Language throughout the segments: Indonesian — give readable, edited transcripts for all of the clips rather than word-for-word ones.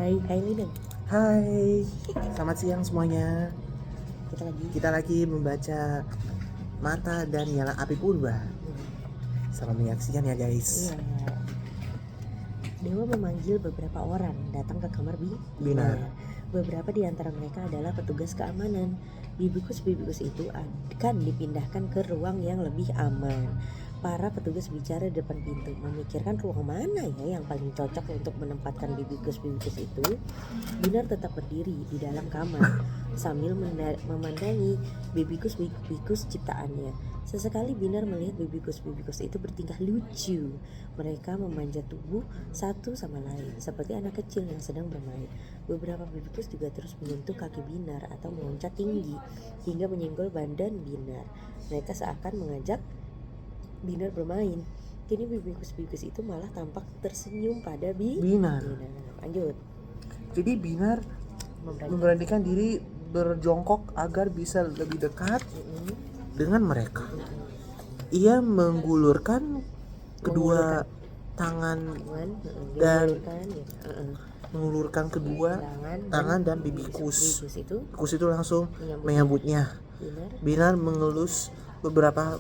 Hai Lineng. Hai, selamat siang semuanya. Kita lagi Membaca Mata dan Nyala Api Purba. Selamat menyaksikan ya guys. Iya. Dewa memanggil beberapa orang datang ke kamar Binar. Beberapa di antara mereka adalah petugas keamanan. Bibikus itu akan dipindahkan ke ruang yang lebih aman. Para petugas bicara di depan pintu, memikirkan ruang mana ya yang paling cocok untuk menempatkan bibikus itu. Binar tetap berdiri di dalam kamar sambil memandangi bibikus ciptaannya. Sesekali Binar melihat bibikus itu bertingkah lucu. Mereka memanjat tubuh satu sama lain seperti anak kecil yang sedang bermain. Beberapa bibikus juga terus menyentuh kaki Binar atau meloncat tinggi hingga menyenggol badan Binar. Mereka seakan mengajak Binar bermain. Kini bibikus itu malah tampak tersenyum pada Binar. Lanjut. Jadi Binar memberanikan diri berjongkok agar bisa lebih dekat dengan mereka. Ia menggulurkan kedua tangan dan mengulurkan kedua tangan dan bibikus itu langsung menyambutnya. Binar mengelus beberapa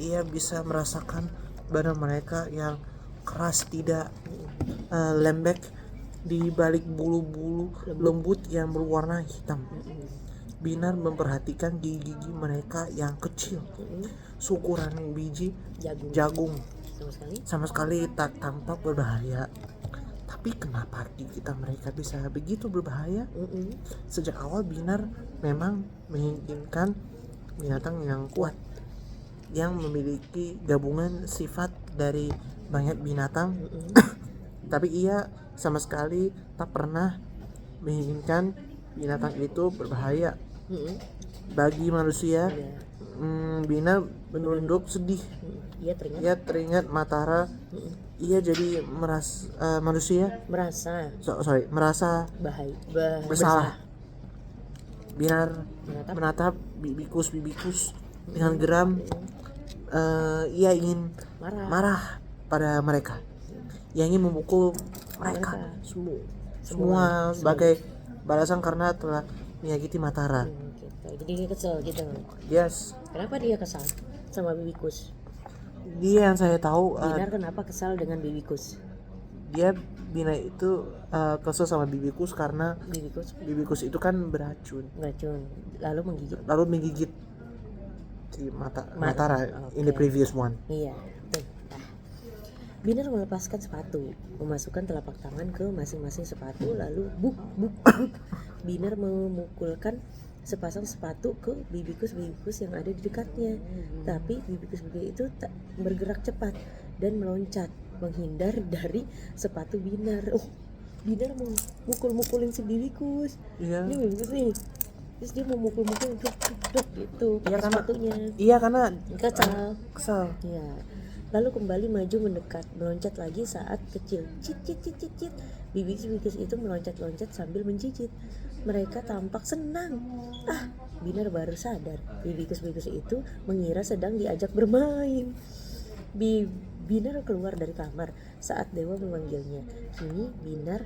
ia bisa merasakan badan mereka yang keras, tidak lembek di balik bulu-bulu lembut yang berwarna hitam. Binar memperhatikan gigi mereka yang kecil, seukuran biji jagung. Sama sekali tak tampak berbahaya. Tapi kenapa gigi mereka bisa begitu berbahaya? Sejak awal Binar memang menginginkan binatang yang kuat, yang memiliki gabungan sifat dari banyak binatang. Tapi ia sama sekali tak pernah menginginkan binatang itu berbahaya bagi manusia. Binar menunduk sedih. Ia teringat Matara. Ia jadi merasa bersalah. Binar menatap bibikus dengan geram. Ia ingin marah pada mereka. Ia ingin memukul mereka semua sebagai balasan karena telah menyakiti Matara. Jadi dia kesel gitu. Yes. Kenapa dia kesal sama bibikus? Dia yang saya tahu. Binar kenapa kesal dengan bibikus? Binar itu kesel sama bibikus karena bibikus itu kan beracun. Lalu menggigit si Matara. In the previous one. Iya. Binar melepaskan sepatu, memasukkan telapak tangan ke masing-masing sepatu, lalu buk. Binar memukulkan sepasang sepatu ke bibikus yang ada di dekatnya. Tapi bibikus itu tak bergerak cepat dan meloncat menghindar dari sepatu Binar. Binar mau mukul-mukulin si bibikus. Ini bibikus nih. Terus dia mau mukul-mukul gitu pakai sepatunya. Iya, karena kesal. Iya. Lalu kembali maju mendekat, meloncat lagi saat kecil. Cit. Bibikus itu meloncat-loncat sambil mencicit. Mereka tampak senang. Binar baru sadar bibikus itu mengira sedang diajak bermain. Binar keluar dari kamar saat Dewa memanggilnya. Kini Binar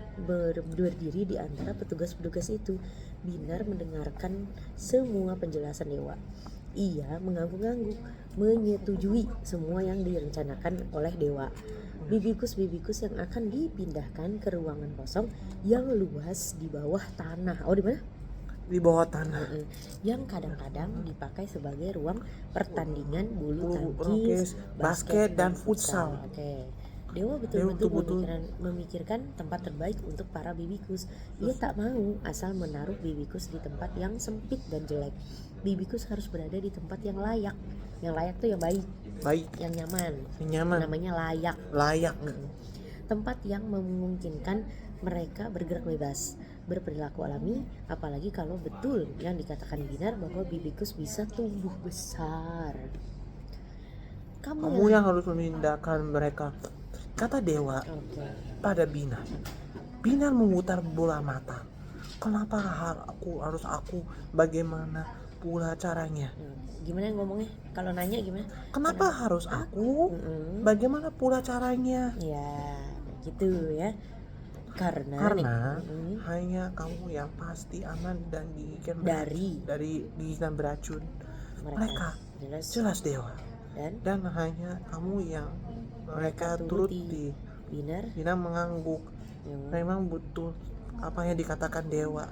berdiri di antara petugas-petugas itu. Binar mendengarkan semua penjelasan Dewa. Ia mengangguk-angguk, menyetujui semua yang direncanakan oleh Dewa. Bibikus yang akan dipindahkan ke ruangan kosong yang luas di bawah tanah. Di mana? Di bawah tanah. Yang kadang-kadang dipakai sebagai ruang pertandingan bulu tangkis, basket dan futsal. Dewa betul-betul memikirkan tempat terbaik untuk para bibikus. Ia tak mau asal menaruh bibikus di tempat yang sempit dan jelek. Bibikus harus berada di tempat yang layak. Yang layak tuh yang baik. Yang nyaman. Namanya layak. Tempat yang memungkinkan mereka bergerak bebas, berperilaku alami, apalagi kalau betul yang dikatakan Binar bahwa bibikus bisa tumbuh besar. Kamu yang harus memindahkan mereka, kata Dewa pada Binar. Binar memutar bola mata. Kenapa harus aku? Bagaimana pula caranya? Gimana ngomongnya? Kalau nanya gimana? Kenapa harus aku? Bagaimana pula caranya? Ya, gitu ya. Karena Mm, hanya kamu yang pasti aman dan gigitan dari dari gigitan beracun. Mereka jelas dewa. dan Dan hanya kamu yang mereka mereka turuti. Binar Bina mengangguk. yang Memang butuh apa yang dikatakan dewa.